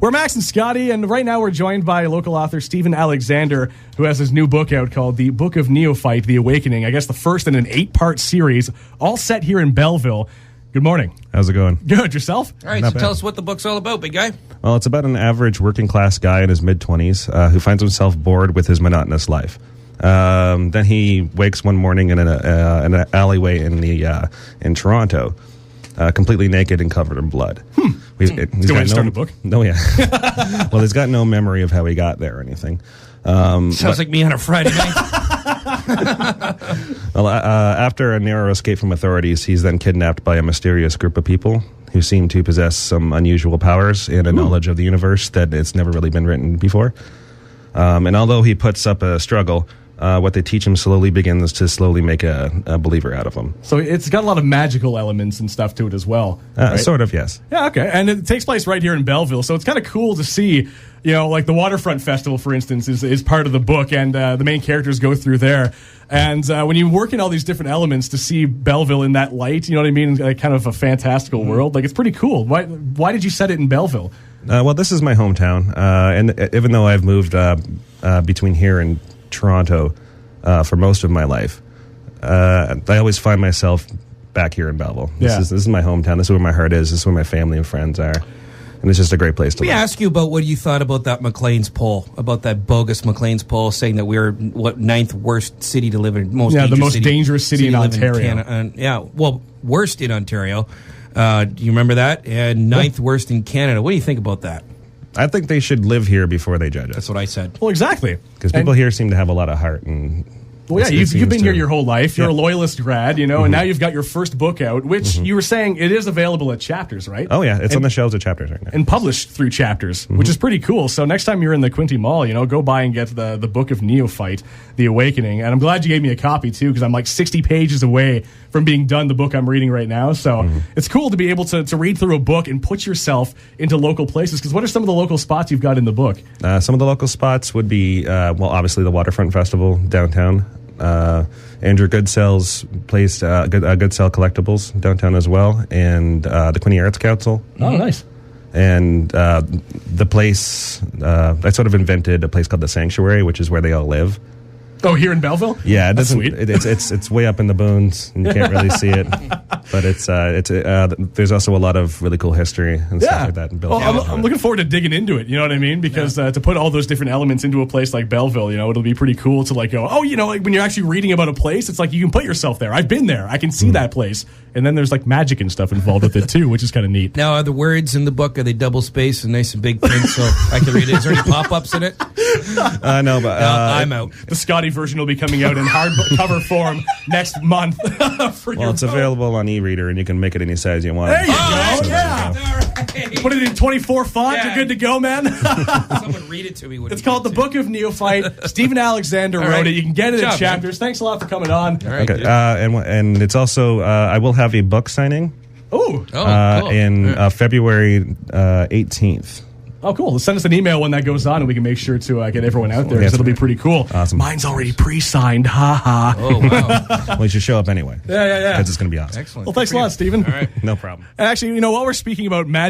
We're Max and Scotty, and right now we're joined by local author Stephen Alexander, who has his new book out called The Book of Neophyte, The Awakening. I guess the first in an 8-part series, all set here in Belleville. Good morning. How's it going? Good. Yourself? All right, so tell us what the book's all about, big guy. Well, it's about an average working-class guy in his mid-20s who finds himself bored with his monotonous life. Then he wakes one morning in an alleyway in Toronto, completely naked and covered in blood. He's got to start a book? No, yeah. Well, he's got no memory of how he got there or anything. Sounds like me on a Friday night. Well, after a narrow escape from authorities, he's then kidnapped by a mysterious group of people who seem to possess some unusual powers and a knowledge of the universe that it's never really been written before. And although he puts up a struggle, what they teach him slowly begins to slowly make a believer out of him. So it's got a lot of magical elements and stuff to it as well. Right? Sort of, yes. Yeah, okay. And it takes place right here in Belleville, so it's kind of cool to see, you know, like the Waterfront Festival, for instance, is part of the book, and the main characters go through there. And when you work in all these different elements to see Belleville in that light, you know what I mean, like kind of a fantastical world, like it's pretty cool. Why did you set it in Belleville? Well, this is my hometown, and even though I've moved between here and Toronto for most of my life, I always find myself back here in Belleville. This is my hometown. This is where my heart is. This is where my family and friends are. And it's just a great place to live. Let me ask you about what you thought about that Maclean's poll, about that bogus Maclean's poll saying that we're, ninth worst city to live in. The most dangerous city in Ontario. Worst in Ontario. Do you remember that? And ninth worst in Canada. What do you think about that? I think they should live here before they judge us. That's what I said. Well, exactly. Because people here seem to have a lot of heart. And well, yeah, you've been here your whole life. You're a loyalist grad, you know, and now you've got your first book out, which you were saying it is available at Chapters, right? Oh, yeah. It's on the shelves at Chapters right now. And published through Chapters, which is pretty cool. So next time you're in the Quinte Mall, you know, go buy and get the Book of Neophyte, The Awakening. And I'm glad you gave me a copy, too, because I'm like 60 pages away from being done the book I'm reading right now. So it's cool to be able to read through a book and put yourself into local places. Because what are some of the local spots you've got in the book? Some of the local spots would be, obviously the Waterfront Festival downtown. Andrew Goodsell's place, Goodsell Collectibles downtown as well, and the Quinte Arts Council. Oh, nice. And the place, I sort of invented a place called the Sanctuary, which is where they all live. Oh, here in Belleville? Yeah, it doesn't. Sweet. It's way up in the boons, and you can't really see it. But there's also a lot of really cool history and stuff like that in Belleville. Well, I'm looking forward to digging into it. You know what I mean? Because to put all those different elements into a place like Belleville, you know, it'll be pretty cool to like go. Oh, you know, like when you're actually reading about a place, it's like you can put yourself there. I've been there. I can see that place. And then there's like magic and stuff involved with it too, which is kind of neat. Now, are the words in the book, are they double spaced and nice and big print so I can read it? Is there any pop-ups in it? No, but I'm out. The Scotty version will be coming out in hardcover form next month. It's available on e-reader, and you can make it any size you want. There you go. Yeah. Right. Put it in 24 font. You're good to go, man. Someone read it to me. It's called The Book of Neophyte. Stephen Alexander wrote it. You can get it in Chapters. Man. Thanks a lot for coming on. All right, okay. And it's also I will have a book signing. Cool. In February 18th. Oh, cool. Send us an email when that goes on, and we can make sure to get everyone out there, because it'll be pretty cool. Awesome. Mine's already pre-signed. Ha ha. Oh, wow. Well, you should show up anyway. Yeah. Because it's going to be awesome. Excellent. Well, thanks a lot, Stephen. All right. No problem. And actually, you know, while we're speaking about magic,